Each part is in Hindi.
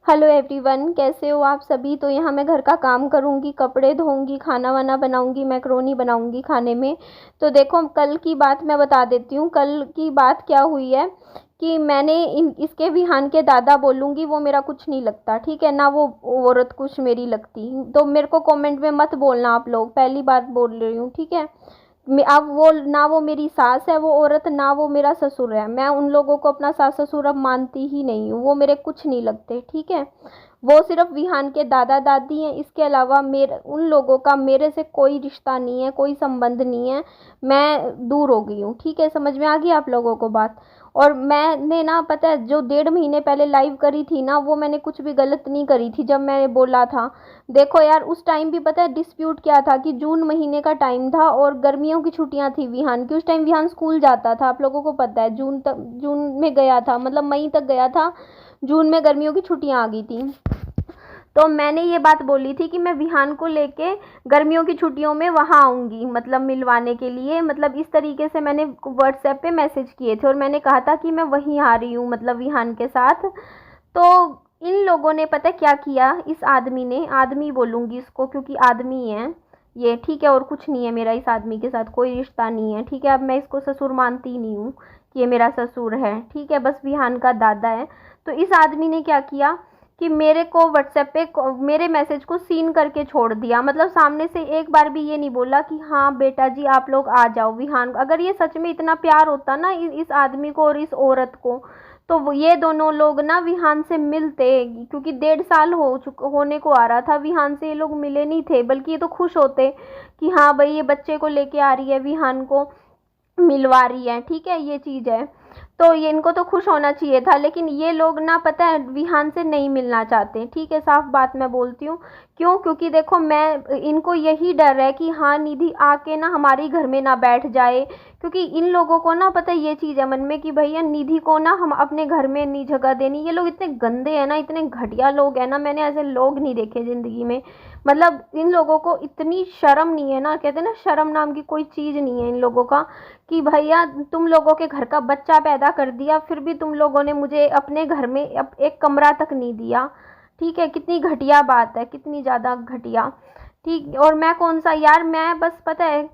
हेलो एवरीवन, कैसे हो आप सभी। तो यहाँ मैं घर का काम करूँगी, कपड़े धोऊंगी, खाना वाना बनाऊंगी, मैक्रोनी बनाऊंगी खाने में। तो देखो, कल की बात मैं बता देती हूँ। कल की बात क्या हुई है कि मैंने इसके विहान के दादा बोलूँगी, वो मेरा कुछ नहीं लगता, ठीक है ना। वो औरत कुछ मेरी लगती, तो मेरे को कमेंट में मत बोलना आप लोग, पहली बार बोल रही हूँ, ठीक है। अब वो ना वो मेरी सास है वो औरत, ना वो मेरा ससुर है। मैं उन लोगों को अपना सास ससुर अब मानती ही नहीं हूँ, वो मेरे कुछ नहीं लगते, ठीक है। वो सिर्फ विहान के दादा दादी हैं, इसके अलावा मेरे उन लोगों का मेरे से कोई रिश्ता नहीं है, कोई संबंध नहीं है। मैं दूर हो गई हूँ, ठीक है। समझ में आ गई आप लोगों को बात। और मैंने ना, पता है, जो 1.5 महीने पहले लाइव करी थी ना, वो मैंने कुछ भी गलत नहीं करी थी। जब मैंने बोला था, देखो यार, उस टाइम भी पता है डिस्प्यूट क्या था कि जून महीने का टाइम था और गर्मियों की छुट्टियां थी विहान की। उस टाइम विहान स्कूल जाता था, आप लोगों को पता है। जून में गया था, मतलब मई तक गया था। जून में गर्मियों की छुट्टियां आ गई थी। तो मैंने ये बात बोली थी कि मैं विहान को लेके गर्मियों की छुट्टियों में वहाँ आऊँगी, मतलब मिलवाने के लिए। मतलब इस तरीके से मैंने व्हाट्सएप पे मैसेज किए थे और मैंने कहा था कि मैं वहीं आ रही हूँ, मतलब विहान के साथ। तो इन लोगों ने पता क्या किया, इस आदमी ने, आदमी बोलूँगी इसको क्योंकि आदमी है ये, ठीक है। और कुछ नहीं है मेरा इस आदमी के साथ, कोई रिश्ता नहीं है, ठीक है। अब मैं इसको ससुर मानती नहीं हूँ कि ये मेरा ससुर है, ठीक है। बस विहान का दादा है। तो इस आदमी ने क्या किया कि मेरे को व्हाट्सएप पे मेरे मैसेज को सीन करके छोड़ दिया। मतलब सामने से एक बार भी ये नहीं बोला कि हाँ बेटा जी आप लोग आ जाओ विहान। अगर ये सच में इतना प्यार होता ना इस आदमी को और इस औरत को, तो ये दोनों लोग ना विहान से मिलते। क्योंकि 1.5 साल होने को आ रहा था विहान से, ये लोग मिले नहीं थे। बल्कि ये तो खुश होते कि हाँ भाई ये बच्चे को लेके आ रही है विहान को, मिलवा रही है, ठीक है। ये चीज़ है, तो ये इनको तो खुश होना चाहिए था। लेकिन ये लोग ना, पता है, विहान से नहीं मिलना चाहते, ठीक है। साफ बात मैं बोलती हूँ। क्यों? क्योंकि देखो, मैं इनको यही डर है कि हाँ निधि आके ना हमारे घर में ना बैठ जाए। क्योंकि इन लोगों को ना, पता है, ये चीज़ है मन में कि भैया निधि को ना हम अपने घर में नहीं जगह देनी। ये लोग इतने गंदे हैं ना, इतने घटिया लोग हैं ना, मैंने ऐसे लोग नहीं देखे ज़िंदगी में। मतलब इन लोगों को इतनी शर्म नहीं है ना, कहते हैं ना शर्म नाम की कोई चीज़ नहीं है इन लोगों का। कि भैया तुम लोगों के घर का बच्चा पैदा कर दिया, फिर भी तुम लोगों ने मुझे अपने घर में एक कमरा तक नहीं दिया, ठीक है। कितनी घटिया बात है, कितनी ज़्यादा घटिया, ठीक। और मैं कौन सा यार, मैं बस, पता है,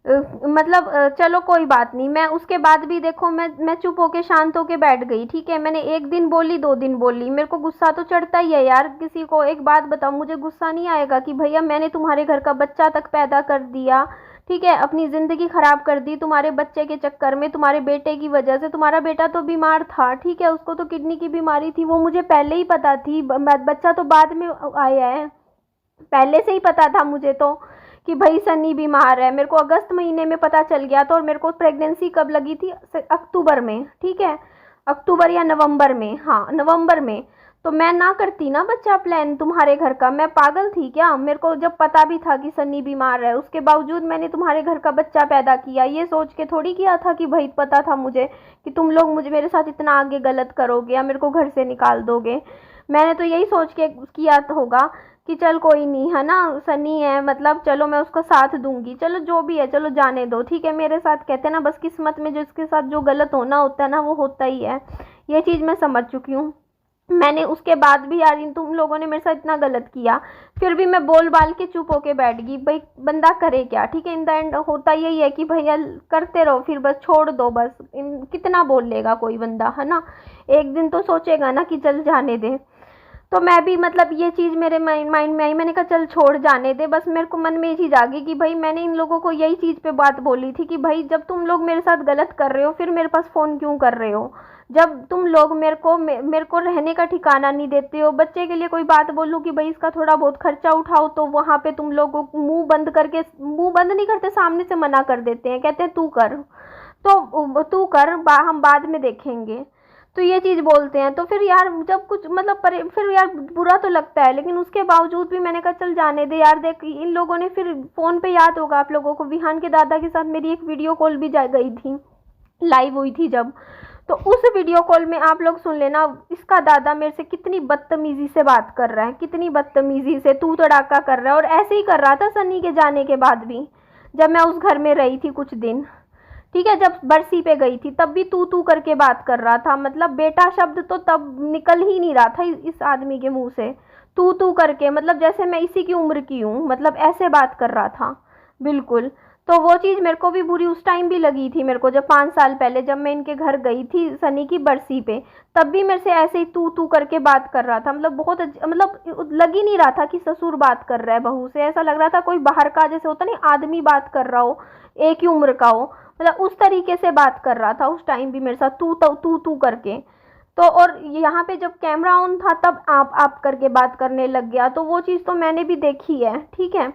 मतलब चलो कोई बात नहीं। मैं उसके बाद भी देखो, मैं चुप होके शांत होके बैठ गई, ठीक है। मैंने 1 दिन बोली, 2 दिन बोली, मेरे को गुस्सा तो चढ़ता ही है यार किसी को। एक बात बताओ, मुझे गुस्सा नहीं आएगा कि भैया मैंने तुम्हारे घर का बच्चा तक पैदा कर दिया, ठीक है। अपनी ज़िंदगी ख़राब कर दी तुम्हारे बच्चे के चक्कर में, तुम्हारे बेटे की वजह से। तुम्हारा बेटा तो बीमार था, ठीक है, उसको तो किडनी की बीमारी थी, वो मुझे पहले ही पता थी। बच्चा तो बाद में आया है, पहले से ही पता था मुझे तो कि भाई सन्नी बीमार है। मेरे को अगस्त महीने में पता चल गया था। और मेरे को प्रेगनेंसी कब लगी थी? अक्टूबर में, ठीक है। अक्टूबर या नवंबर में, हाँ नवंबर में। तो मैं ना करती ना बच्चा प्लान तुम्हारे घर का, मैं पागल थी क्या? मेरे को जब पता भी था कि सन्नी बीमार है, उसके बावजूद मैंने तुम्हारे घर का बच्चा पैदा किया। ये सोच के थोड़ी किया था कि भाई पता था मुझे कि तुम लोग मुझे मेरे साथ इतना आगे गलत करोगे या मेरे को घर से निकाल दोगे। मैंने तो यही सोच के किया होगा कि चल कोई नहीं, है ना, सनी है, मतलब चलो मैं उसका साथ दूंगी, चलो जो भी है चलो जाने दो, ठीक है। मेरे साथ कहते हैं ना, बस किस्मत में जो इसके साथ जो गलत होना होता है ना वो होता ही है। ये चीज़ मैं समझ चुकी हूँ। मैंने उसके बाद भी यार इन तुम लोगों ने मेरे साथ इतना गलत किया, फिर भी मैं बोल बाल के चुप होके बैठ गई। भाई बंदा करे क्या, ठीक है। इन द एंड होता यही है कि भैया करते रहो, फिर बस छोड़ दो, बस कितना बोल लेगा कोई बंदा, है ना। एक दिन तो सोचेगा ना कि चल जाने दे। तो मैं भी, मतलब ये चीज़ मेरे माइंड में आई, मैंने कहा चल छोड़ जाने दे। बस मेरे को मन में ये चीज़ आ गई कि भाई मैंने इन लोगों को यही चीज़ पे बात बोली थी कि भाई जब तुम लोग मेरे साथ गलत कर रहे हो फिर मेरे पास फ़ोन क्यों कर रहे हो? जब तुम लोग मेरे को रहने का ठिकाना नहीं देते हो, बच्चे के लिए कोई बात बोलूँ कि भाई इसका थोड़ा बहुत खर्चा उठाओ, तो वहाँ पे तुम लोग मुंह बंद करके, मुंह बंद नहीं करते, सामने से मना कर देते हैं, कहते हैं तू कर, तो तू कर, हम बाद में देखेंगे। तो ये चीज़ बोलते हैं। तो फिर यार जब कुछ, मतलब फिर यार बुरा तो लगता है, लेकिन उसके बावजूद भी मैंने कहा चल जाने दे यार। देख इन लोगों ने फिर फ़ोन पे, याद होगा आप लोगों को, विहान के दादा के साथ मेरी एक वीडियो कॉल भी जा गई थी, लाइव हुई थी जब। तो उस वीडियो कॉल में आप लोग सुन लेना, इसका दादा मेरे से कितनी बदतमीजी से बात कर रहा है, कितनी बदतमीजी से तू तड़ाका कर रहा है। और ऐसे ही कर रहा था सनी के जाने के बाद भी, जब मैं उस घर में रही थी कुछ दिन, ठीक है। जब बरसी पे गई थी तब भी तू करके बात कर रहा था, मतलब बेटा शब्द तो तब निकल ही नहीं रहा था इस आदमी के मुंह से, तू करके, मतलब जैसे मैं इसी की उम्र की हूँ, मतलब ऐसे बात कर रहा था बिल्कुल। तो वो चीज़ मेरे को भी बुरी उस टाइम भी लगी थी मेरे को, जब 5 साल पहले जब मैं इनके घर गई थी सनी की बरसी पे, तब भी मेरे से ऐसे ही तू करके बात कर रहा था, मतलब बहुत मतलब लग ही नहीं रहा था कि ससुर बात कर रहा है बहू से, ऐसा लग रहा था कोई बाहर का जैसे होता नहीं आदमी बात कर रहा हो, एक ही उम्र का हो, मतलब उस तरीके से बात कर रहा था उस टाइम भी मेरे साथ, तू करके। तो और यहाँ पे जब कैमरा ऑन था तब आप करके बात करने लग गया, तो वो चीज़ तो मैंने भी देखी है, ठीक है,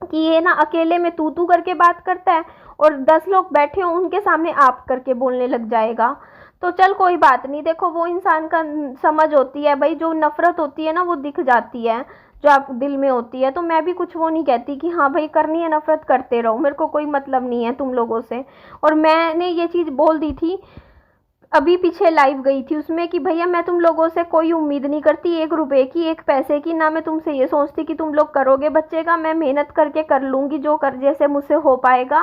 कि ये ना अकेले में तू करके बात करता है और 10 लोग बैठे हों उनके सामने आप करके बोलने लग जाएगा। तो चल कोई बात नहीं, देखो वो इंसान का समझ होती है भाई, जो नफरत होती है ना वो दिख जाती है, जो आप दिल में होती है। तो मैं भी कुछ वो नहीं कहती कि हाँ भाई करनी है नफरत करते रहो, मेरे को कोई मतलब नहीं है तुम लोगों से। और मैंने ये चीज़ बोल दी थी अभी पीछे लाइव गई थी उसमें कि भैया मैं तुम लोगों से कोई उम्मीद नहीं करती 1 रुपए की 1 पैसे की, ना मैं तुमसे ये सोचती कि तुम लोग करोगे बच्चे का, मैं मेहनत करके कर लूँगी जो कर जैसे मुझसे हो पाएगा,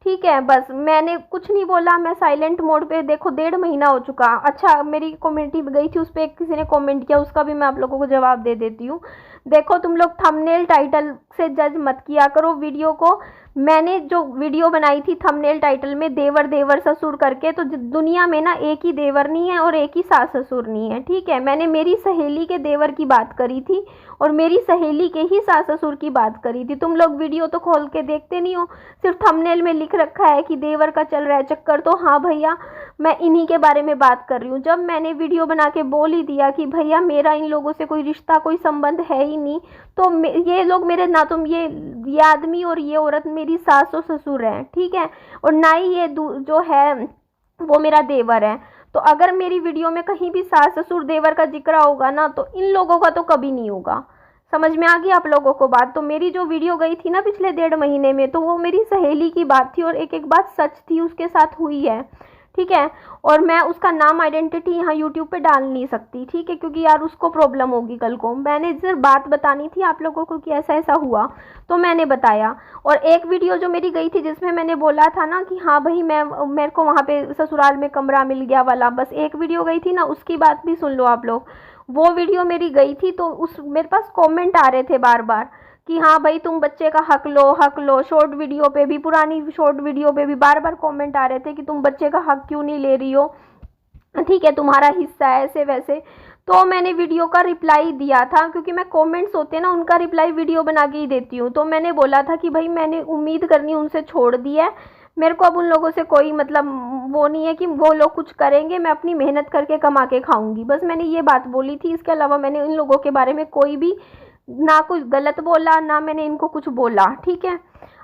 ठीक है। बस मैंने कुछ नहीं बोला, मैं साइलेंट मोड पे, देखो 1.5 महीना हो चुका। अच्छा मेरी कम्युनिटी गई थी उस पर किसी ने कमेंट किया, उसका भी मैं आप लोगों को जवाब दे देती हूँ। देखो तुम लोग थंबनेल टाइटल से जज मत किया करो वीडियो को, मैंने जो वीडियो बनाई थी थंबनेल टाइटल में देवर देवर ससुर करके, तो दुनिया में ना एक ही देवर नहीं है और एक ही सास ससुर नहीं है, ठीक है। मैंने मेरी सहेली के देवर की बात करी थी और मेरी सहेली के ही सास ससुर की बात करी थी। तुम लोग वीडियो तो खोल के देखते नहीं हो, सिर्फ थंबनेल में लिख रखा है कि देवर का चल रहा है चक्कर, तो हाँ भैया मैं इन्हीं के बारे में बात कर रही हूँ। जब मैंने वीडियो बना के बोल ही दिया कि भैया मेरा इन लोगों से कोई रिश्ता कोई संबंध है ही नहीं, तो ये लोग मेरे ना, तुम ये आदमी और ये औरत मेरी सास और ससुर है, ठीक है, और ना ही ये जो है वो मेरा देवर है। तो अगर मेरी वीडियो में कहीं भी सास ससुर देवर का जिक्र होगा ना तो इन लोगों का तो कभी नहीं होगा। समझ में आ गई आप लोगों को बात? तो मेरी जो वीडियो गई थी ना पिछले 1.5 महीने में, तो वो मेरी सहेली की बात थी और एक एक बात सच थी उसके साथ हुई है, ठीक है। और मैं उसका नाम आइडेंटिटी यहाँ यूट्यूब पे डाल नहीं सकती, ठीक है, क्योंकि यार उसको प्रॉब्लम होगी कल को। मैंने सिर्फ बात बतानी थी आप लोगों को कि ऐसा ऐसा हुआ, तो मैंने बताया। और एक वीडियो जो मेरी गई थी जिसमें मैंने बोला था ना कि हाँ भाई मेरे को वहाँ पे ससुराल में कमरा मिल गया वाला, बस एक वीडियो गई थी ना, उसकी बात भी सुन लो आप लोग। वो वीडियो मेरी गई थी तो उस मेरे पास कमेंट आ रहे थे बार बार कि हाँ भाई तुम बच्चे का हक लो। शॉर्ट वीडियो पे भी, पुरानी शॉर्ट वीडियो पे भी बार बार कमेंट आ रहे थे कि तुम बच्चे का हक क्यों नहीं ले रही हो, ठीक है, तुम्हारा हिस्सा है ऐसे वैसे। तो मैंने वीडियो का रिप्लाई दिया था, क्योंकि मैं कमेंट्स होते हैं ना उनका रिप्लाई वीडियो बना के ही देती हूँ। तो मैंने बोला था कि भाई मैंने उम्मीद करनी उनसे छोड़ दी है, मेरे को अब उन लोगों से कोई मतलब वो नहीं है कि वो लोग कुछ करेंगे, मैं अपनी मेहनत करके कमा के खाऊंगी, बस मैंने ये बात बोली थी। इसके अलावा मैंने इन लोगों के बारे में कोई भी ना कुछ गलत बोला ना मैंने इनको कुछ बोला, ठीक है।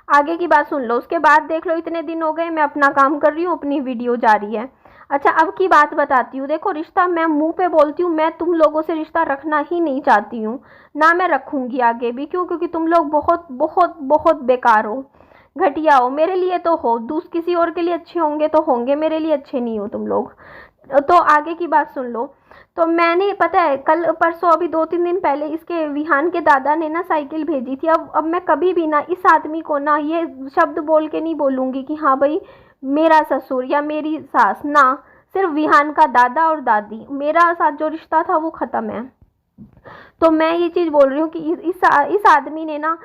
आगे की बात सुन लो, उसके बाद देख लो इतने दिन हो गए मैं अपना काम कर रही हूँ, अपनी वीडियो जारी है। अच्छा अब की बात बताती हूँ, देखो रिश्ता मैं मुंह पे बोलती हूँ, मैं तुम लोगों से रिश्ता रखना ही नहीं चाहती हूँ, ना मैं रखूँगी आगे भी। क्यों? क्योंकि तुम लोग बहुत बहुत बहुत बेकार हो, घटिया हो। मेरे लिए तो हो, किसी और के लिए अच्छे होंगे तो होंगे, मेरे लिए अच्छे नहीं हो तुम लोग। तो आगे की बात सुन लो। तो मैंने पता है कल परसों अभी 2-3 दिन पहले इसके विहान के दादा ने ना साइकिल भेजी थी। अब मैं कभी भी ना इस आदमी को ना ये शब्द बोल के नहीं बोलूँगी कि हाँ भाई मेरा ससुर या मेरी सास, ना, सिर्फ विहान का दादा और दादी, मेरा साथ जो रिश्ता था वो ख़त्म है। तो मैं ये चीज़ बोल रही हूँ कि इस आदमी ने ना,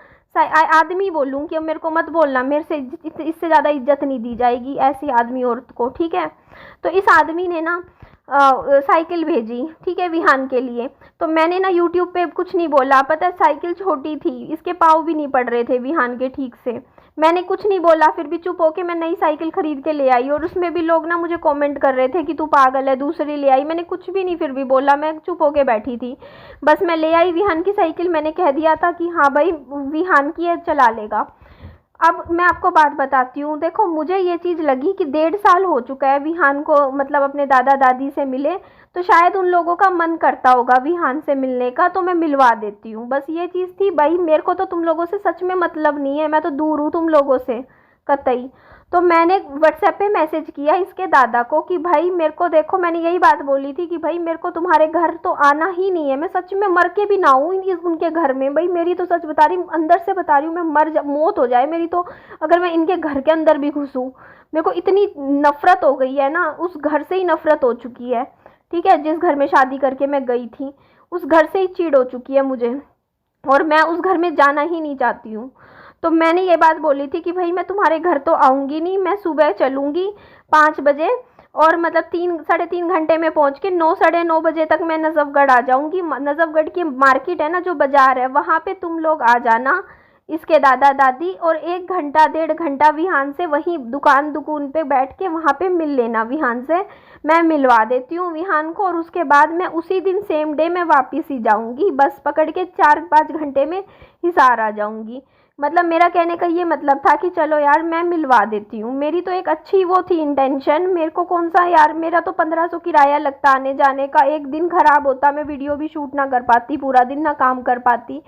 आदमी बोलूँ कि अब मेरे को मत बोलना, मेरे से इससे ज़्यादा इज्जत नहीं दी जाएगी ऐसी आदमी औरत को, ठीक है। तो इस आदमी ने ना साइकिल भेजी, ठीक है, विहान के लिए। तो मैंने ना यूट्यूब पे कुछ नहीं बोला, पता है साइकिल छोटी थी, इसके पाँव भी नहीं पड़ रहे थे विहान के ठीक से, मैंने कुछ नहीं बोला, फिर भी चुप होके मैं नई साइकिल खरीद के ले आई। और उसमें भी लोग ना मुझे कमेंट कर रहे थे कि तू पागल है दूसरी ले आई, मैंने कुछ भी नहीं फिर भी बोला, मैं चुप होके बैठी थी। बस मैं ले आई विहान की साइकिल, मैंने कह दिया था कि हाँ भाई विहान की है, चला लेगा। अब मैं आपको बात बताती हूँ, देखो मुझे ये चीज़ लगी कि 1.5 साल हो चुका है विहान को, मतलब अपने दादा दादी से मिले, तो शायद उन लोगों का मन करता होगा विहान से मिलने का, तो मैं मिलवा देती हूँ। बस ये चीज़ थी भाई, मेरे को तो तुम लोगों से सच में मतलब नहीं है, मैं तो दूर हूँ तुम लोगों से कतई। तो मैंने व्हाट्सएप पे मैसेज किया इसके दादा को कि भाई मेरे को देखो, मैंने यही बात बोली थी कि भाई मेरे को तुम्हारे घर तो आना ही नहीं है, मैं सच में मर के भी ना हूँ उनके घर में। भाई मेरी तो सच बता रही हूँ, अंदर से बता रही हूँ, मैं मौत हो जाए मेरी तो, अगर मैं इनके घर के अंदर भी घुसूँ। मेरे को इतनी नफरत हो गई है ना, उस घर से ही नफरत हो चुकी है। ठीक है, जिस घर में शादी करके मैं गई थी उस घर से ही चिढ़ हो चुकी है मुझे, और मैं उस घर में जाना ही नहीं चाहती हूँ। तो मैंने ये बात बोली थी कि भाई मैं तुम्हारे घर तो आऊँगी नहीं, मैं सुबह चलूँगी 5 बजे, और मतलब 3 साढ़े 3 घंटे में पहुँच के 9 साढ़े 9 बजे तक मैं नजफगढ़ आ जाऊँगी। नजफगढ़ की मार्केट है ना, जो बाज़ार है, वहाँ पे तुम लोग आ जाना, इसके दादा दादी, और 1 घंटा 1.5 घंटा विहान से वहीं दुकान पे बैठ के वहाँ पे मिल लेना विहान से। मैं मिलवा देती हूँ विहान को, और उसके बाद मैं उसी दिन सेम डे मैं वापस ही जाऊँगी, बस पकड़ के 4-5 घंटे में हिसार आ जाऊँगी। मतलब मेरा कहने का ये मतलब था कि चलो यार मैं मिलवा देती हूँ, मेरी तो एक अच्छी वो थी इंटेंशन। मेरे को कौन सा यार, मेरा तो 1500 किराया लगता आने जाने का, एक दिन खराब होता, मैं वीडियो भी शूट ना कर पाती, पूरा दिन ना काम कर पाती,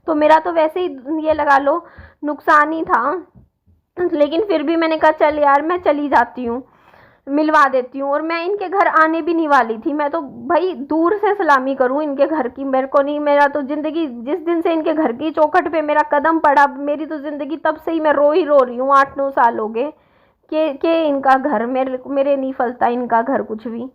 तो मेरा तो वैसे ही ये लगा लो नुकसान ही था। लेकिन फिर भी मैंने कहा चल यार मैं चली जाती हूँ, मिलवा देती हूँ। और मैं इनके घर आने भी नहीं वाली थी, मैं तो भाई दूर से सलामी करूँ इनके घर की, मेरे को नहीं, मेरा तो ज़िंदगी जिस दिन से इनके घर की चौखट पे मेरा कदम पड़ा, मेरी तो ज़िंदगी तब से ही मैं रो ही रो रही हूँ। 8-9 साल हो गए कि इनका घर मेरे नहीं फलता, इनका घर कुछ भी।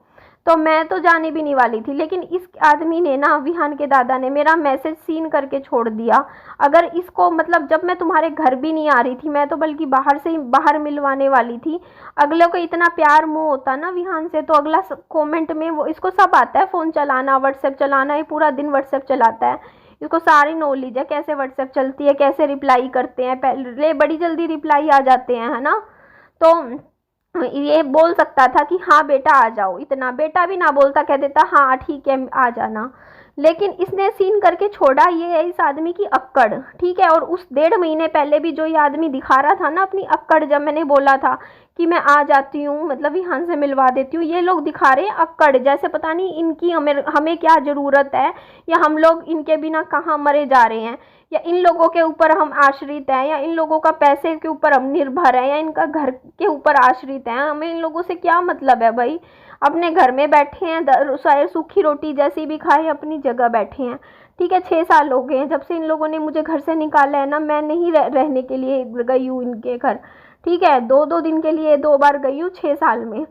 तो मैं तो जाने भी नहीं वाली थी, लेकिन इस आदमी ने ना, विहान के दादा ने मेरा मैसेज सीन करके छोड़ दिया। अगर इसको मतलब, जब मैं तुम्हारे घर भी नहीं आ रही थी, मैं तो बल्कि बाहर से ही बाहर मिलवाने वाली थी। अगले को इतना प्यार मोह होता ना विहान से, तो अगला कमेंट में वो, इसको सब आता है, फ़ोन चलाना, व्हाट्सएप चलाना, ये पूरा दिन व्हाट्सएप चलाता है, इसको सारी नॉलेज है कैसे व्हाट्सएप चलती है, कैसे रिप्लाई करते हैं, पहले बड़ी जल्दी रिप्लाई आ जाते हैं, है ना। तो ये बोल सकता था कि हाँ बेटा आ जाओ, इतना बेटा भी ना बोलता, कह देता हाँ ठीक है आ जाना। लेकिन इसने सीन करके छोड़ा, ये है इस आदमी की अक्कड़। ठीक है, और उस 1.5 महीने पहले भी जो ये आदमी दिखा रहा था ना अपनी अक्कड़, जब मैंने बोला था कि मैं आ जाती हूँ, मतलब यहाँ से मिलवा देती हूँ, ये लोग दिखा रहे हैं अक्कड़, जैसे पता नहीं इनकी हमें क्या ज़रूरत है, या हम लोग इनके बिना कहाँ मरे जा रहे हैं, या इन लोगों के ऊपर हम आश्रित हैं, या इन लोगों का पैसे के ऊपर हम निर्भर हैं, या इनका घर के ऊपर आश्रित हैं। हमें इन लोगों से क्या मतलब है भाई, अपने घर में बैठे हैं, शायद सूखी रोटी जैसी भी खाए, अपनी जगह बैठे हैं। ठीक है, 6 साल हो गए हैं जब से इन लोगों ने मुझे घर से निकाला है ना, मैं नहीं रहने के लिए गई हूँ इनके घर। ठीक है, 2-2 दिन के लिए 2 बार गई हूँ 6 साल में।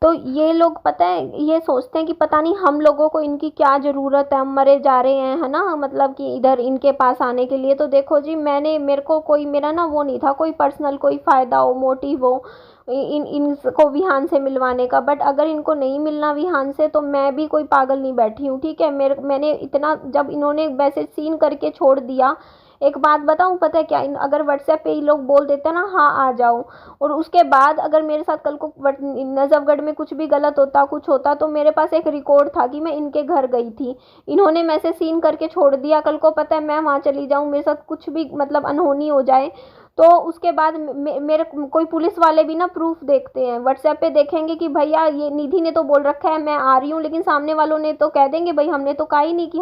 तो ये लोग पता है, ये सोचते हैं कि पता नहीं हम लोगों को इनकी क्या ज़रूरत है, हम मरे जा रहे हैं, है ना, मतलब कि इधर इनके पास आने के लिए। तो देखो जी, मेरे को कोई, मेरा ना वो नहीं था कोई पर्सनल कोई फ़ायदा हो, मोटिव हो इनको विहान से मिलवाने का। बट अगर इनको नहीं मिलना विहान से, तो मैं भी कोई पागल नहीं बैठी हूँ। ठीक है, मैंने इतना, जब इन्होंने मैसेज सीन करके छोड़ दिया, एक बात बताऊं, पता है क्या, अगर व्हाट्सएप पे ये लोग बोल देते ना हाँ आ जाओ, और उसके बाद अगर मेरे साथ कल को नजफगढ़ में कुछ भी गलत होता, कुछ होता, तो मेरे पास एक रिकॉर्ड था कि मैं इनके घर गई थी, इन्होंने मैसेज सीन करके छोड़ दिया। कल को पता है मैं वहाँ चली जाऊँ, मेरे साथ कुछ भी मतलब अनहोनी हो जाए, तो उसके बाद मेरे कोई पुलिस वाले भी ना प्रूफ देखते हैं, व्हाट्सएप पे देखेंगे कि भैया ये निधि ने तो बोल रखा है मैं आ रही हूँ, लेकिन सामने वालों ने तो कह देंगे भाई हमने तो कहा ही नहीं कि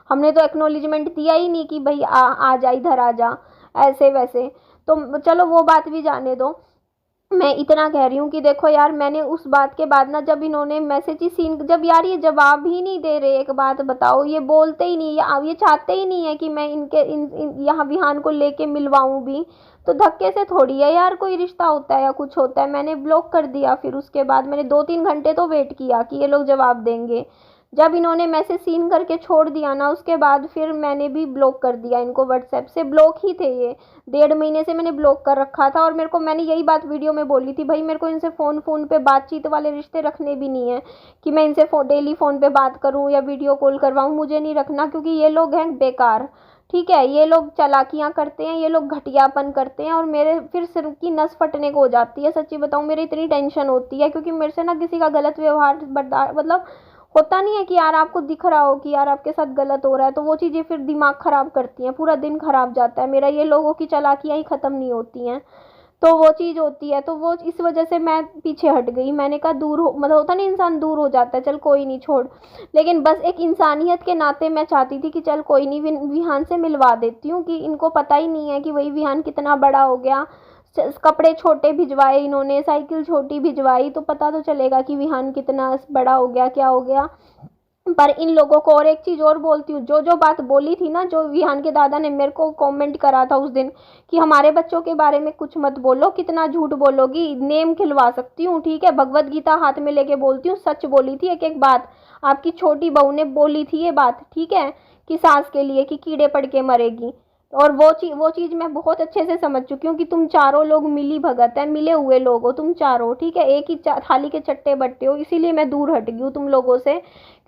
हमने तो एक्नॉलेजमेंट दिया ही नहीं कि भाई आ जा, इधर आ जा, ऐसे वैसे। तो चलो वो बात भी जाने दो, मैं इतना कह रही हूँ कि देखो यार, मैंने उस बात के बाद ना, जब इन्होंने मैसेज ही सीन, जब यार ये जवाब ही नहीं दे रहे, एक बात बताओ, ये बोलते ही नहीं, ये चाहते ही नहीं है कि मैं यहाँ विहान को लेके मिलवाऊँ भी, तो धक्के से थोड़ी है यार कोई रिश्ता होता है या कुछ होता है। मैंने ब्लॉक कर दिया, फिर उसके बाद मैंने 2-3 घंटे तो वेट किया कि ये लोग जवाब देंगे। जब इन्होंने मैसेज सीन करके छोड़ दिया ना, उसके बाद फिर मैंने भी ब्लॉक कर दिया इनको, व्हाट्सएप से ब्लॉक ही थे ये, 1.5 महीने से मैंने ब्लॉक कर रखा था। और मैंने यही बात वीडियो में बोली थी, भाई मेरे को इनसे फ़ोन पे बातचीत वाले रिश्ते रखने भी नहीं है कि मैं इनसे डेली फ़ोन पे बात करूँ या वीडियो कॉल करवाऊँ, मुझे नहीं रखना, क्योंकि ये लोग हैं बेकार। ठीक है, ये लोग चालाकियाँ करते हैं, ये लोग घटियापन करते हैं, और मेरे फिर सिर की नस फटने को हो जाती है। सच्ची बताऊँ, मेरी इतनी टेंशन होती है, क्योंकि मेरे से ना किसी का गलत व्यवहार मतलब होता नहीं है कि यार आपको दिख रहा हो कि यार आपके साथ गलत हो रहा है, तो वो चीज़ें फिर दिमाग ख़राब करती हैं, पूरा दिन ख़राब जाता है मेरा, ये लोगों की चालाकियाँ ही ख़त्म नहीं होती हैं। तो वो चीज़ होती है, तो वो इस वजह से मैं पीछे हट गई। मैंने कहा दूर हो, मतलब होता नहीं इंसान दूर हो जाता है, चल कोई नहीं छोड़। लेकिन बस एक इंसानियत के नाते मैं चाहती थी कि चल कोई नहीं, विहान से मिलवा देती हूँ, कि इनको पता ही नहीं है कि वही विहान कितना बड़ा हो गया। कपड़े छोटे भिजवाए इन्होंने, साइकिल छोटी भिजवाई, तो पता तो चलेगा कि विहान कितना बड़ा हो गया, क्या हो गया। पर इन लोगों को, और एक चीज़ और बोलती हूँ, जो जो बात बोली थी ना, जो विहान के दादा ने मेरे को कमेंट करा था उस दिन कि हमारे बच्चों के बारे में कुछ मत बोलो, कितना झूठ बोलोगी, नेम खिलवा सकती हूँ, ठीक है, भगवत गीता हाथ में लेके बोलती हूँ, सच बोली थी एक एक बात। आपकी छोटी बहू ने बोली थी ये बात, ठीक है, कि सास के लिए कि कीड़े पड़ के मरेगी। और वो चीज़ मैं बहुत अच्छे से समझ चुकी हूँ कि तुम चारों लोग मिली भगत है, मिले हुए लोग हो तुम चारों, ठीक है, एक ही थाली के चट्टे बट्टे हो। इसीलिए मैं दूर हट गई हूँ तुम लोगों से,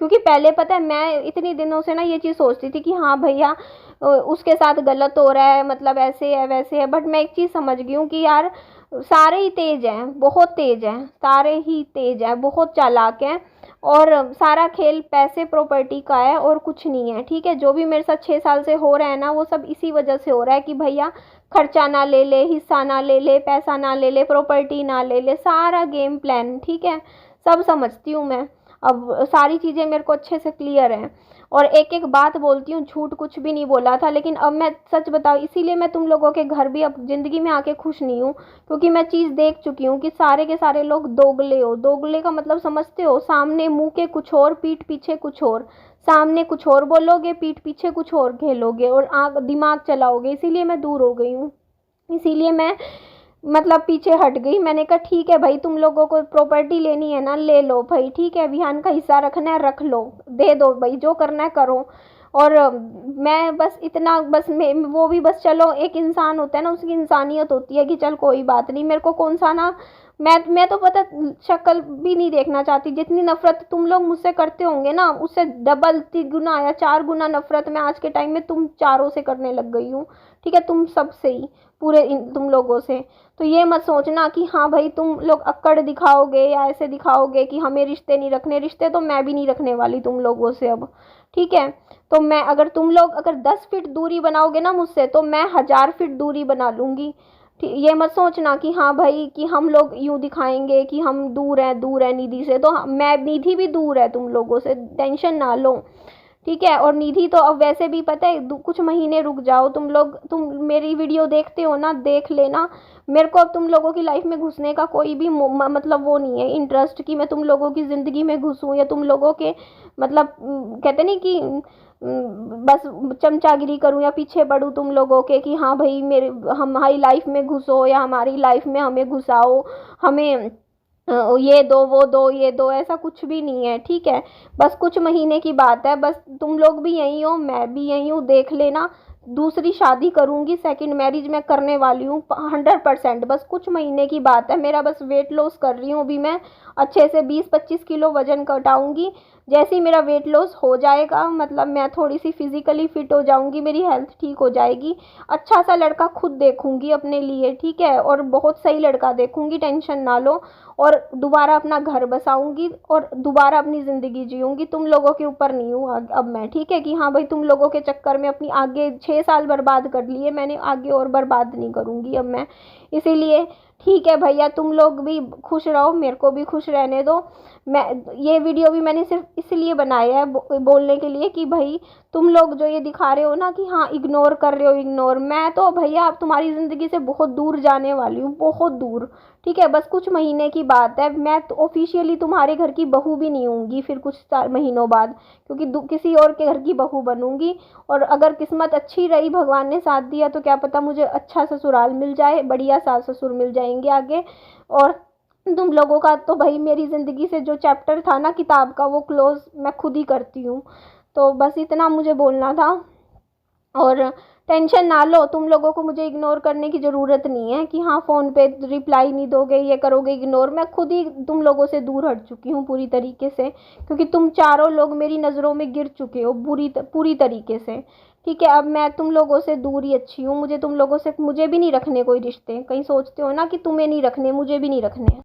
क्योंकि पहले पता है मैं इतनी दिनों से ना ये चीज़ सोचती थी कि हाँ भैया उसके साथ गलत हो रहा है, मतलब ऐसे है वैसे है। बट मैं एक चीज़ समझ गई हूँ कि यार सारे ही तेज हैं, बहुत तेज हैं, सारे ही तेज हैं, बहुत चालाक हैं। और सारा खेल पैसे प्रॉपर्टी का है और कुछ नहीं है, ठीक है। जो भी मेरे साथ 6 साल से हो रहा है ना, वो सब इसी वजह से हो रहा है कि भैया खर्चा ना ले ले, हिस्सा ना ले ले, पैसा ना ले ले, प्रॉपर्टी ना ले ले, सारा गेम प्लान, ठीक है। सब समझती हूँ मैं, अब सारी चीज़ें मेरे को अच्छे से क्लियर हैं। और एक एक बात बोलती हूँ, झूठ कुछ भी नहीं बोला था। लेकिन अब मैं सच बताऊँ, इसीलिए मैं तुम लोगों के घर भी अब ज़िंदगी में आके खुश नहीं हूँ, क्योंकि मैं चीज़ देख चुकी हूँ कि सारे के सारे लोग दोगले हो। दोगले का मतलब समझते हो, सामने मुंह के कुछ और, पीठ पीछे कुछ और। सामने कुछ और बोलोगे, पीठ पीछे कुछ और खेलोगे और आँख दिमाग चलाओगे। इसीलिए मैं दूर हो गई हूँ, इसीलिए मैं मतलब पीछे हट गई। मैंने कहा ठीक है भाई, तुम लोगों को प्रॉपर्टी लेनी है ना, ले लो भाई, ठीक है, विहान का हिस्सा रखना है रख लो, दे दो भाई, जो करना है करो। और मैं बस इतना, बस मैं वो भी बस, चलो एक इंसान होता है ना, उसकी इंसानियत होती है कि चल कोई बात नहीं, मेरे को कौन सा ना, मैं तो पता शक्ल भी नहीं देखना चाहती। जितनी नफरत तुम लोग मुझसे करते होंगे ना, उससे डबल 3 गुना या 4 गुना नफरत मैं आज के टाइम में तुम चारों से करने लग गई हूँ, ठीक है, तुम सबसे ही, पूरे तुम लोगों से। तो ये मत सोचना कि हाँ भाई तुम लोग अक्कड़ दिखाओगे या ऐसे दिखाओगे कि हमें रिश्ते नहीं रखने। रिश्ते तो मैं भी नहीं रखने वाली तुम लोगों से अब, ठीक है। तो मैं, अगर तुम लोग अगर 10 फीट दूरी बनाओगे ना मुझसे, तो मैं 1000 फीट दूरी बना लूँगी। ये मत सोचना कि हाँ भाई कि हम लोग यूँ दिखाएंगे कि हम दूर हैं निधि से। तो मैं, निधि भी दूर है तुम लोगों से, टेंशन ना लो, ठीक है। और निधि तो अब वैसे भी पता है, कुछ महीने रुक जाओ तुम लोग, तुम मेरी वीडियो देखते हो ना, देख लेना। मेरे को अब तुम लोगों की लाइफ में घुसने का कोई भी मतलब वो नहीं है, इंटरेस्ट कि मैं तुम लोगों की ज़िंदगी में घुसूँ, या तुम लोगों के मतलब कहते नहीं कि बस चमचागिरी करूँ या पीछे पड़ूँ तुम लोगों के कि हाँ भाई मेरे हमारी लाइफ में घुसो या हमारी लाइफ में हमें घुसाओ, हमें ये दो वो दो ये दो, ऐसा कुछ भी नहीं है, ठीक है। बस कुछ महीने की बात है, बस तुम लोग भी यहीं हो, मैं भी यहीं हूँ, देख लेना। दूसरी शादी करूँगी, सेकंड मैरिज मैं करने वाली हूँ 100%। बस कुछ महीने की बात है, मेरा बस वेट लॉस कर रही हूँ अभी मैं, अच्छे से 20-25 किलो वजन घटाऊँगी। जैसे ही मेरा वेट लॉस हो जाएगा, मतलब मैं थोड़ी सी फिजिकली फिट हो जाऊँगी, मेरी हेल्थ ठीक हो जाएगी, अच्छा सा लड़का खुद देखूँगी अपने लिए, ठीक है, और बहुत सही लड़का देखूँगी, टेंशन ना लो। और दोबारा अपना घर बसाऊंगी और दोबारा अपनी ज़िंदगी जीऊँगी। तुम लोगों के ऊपर नहीं हूँ अब मैं, ठीक है, कि हाँ भाई तुम लोगों के चक्कर में अपनी आगे 6 साल बर्बाद कर लिए मैंने, आगे और बर्बाद नहीं करूँगी अब मैं। इसीलिए ठीक है भैया, तुम लोग भी खुश रहो, मेरे को भी खुश रहने दो। मैं, ये वीडियो भी मैंने सिर्फ इसलिए बनाया है बोलने के लिए कि भाई तुम लोग जो ये दिखा रहे हो ना कि हाँ इग्नोर कर रहे हो, इग्नोर, मैं तो भैया अब तुम्हारी ज़िंदगी से बहुत दूर जाने वाली हूँ, बहुत दूर, ठीक है। बस कुछ महीने की बात है, मैं तो ऑफिशियली तुम्हारे घर की बहू भी नहीं होंगी फिर कुछ महीनों बाद, क्योंकि किसी और के घर की बहू बनूंगी। और अगर किस्मत अच्छी रही, भगवान ने साथ दिया, तो क्या पता मुझे अच्छा ससुराल मिल जाए, बढ़िया सास ससुर मिल जाएंगे आगे। और तुम लोगों का तो भाई मेरी ज़िंदगी से जो चैप्टर था ना किताब का, वो क्लोज मैं खुद ही करती हूँ। तो बस इतना मुझे बोलना था। और टेंशन ना लो, तुम लोगों को मुझे इग्नोर करने की ज़रूरत नहीं है कि हाँ फ़ोन पे रिप्लाई नहीं दोगे, ये करोगे इग्नोर। मैं खुद ही तुम लोगों से दूर हट चुकी हूँ पूरी तरीके से, क्योंकि तुम चारों लोग मेरी नज़रों में गिर चुके हो पूरी तरीके से, ठीक है। अब मैं तुम लोगों से दूर ही अच्छी हूँ, मुझे तुम लोगों से, मुझे भी नहीं रखने कोई रिश्ते। कहीं सोचते हो ना कि तुम्हें नहीं रखने, मुझे भी नहीं रखने।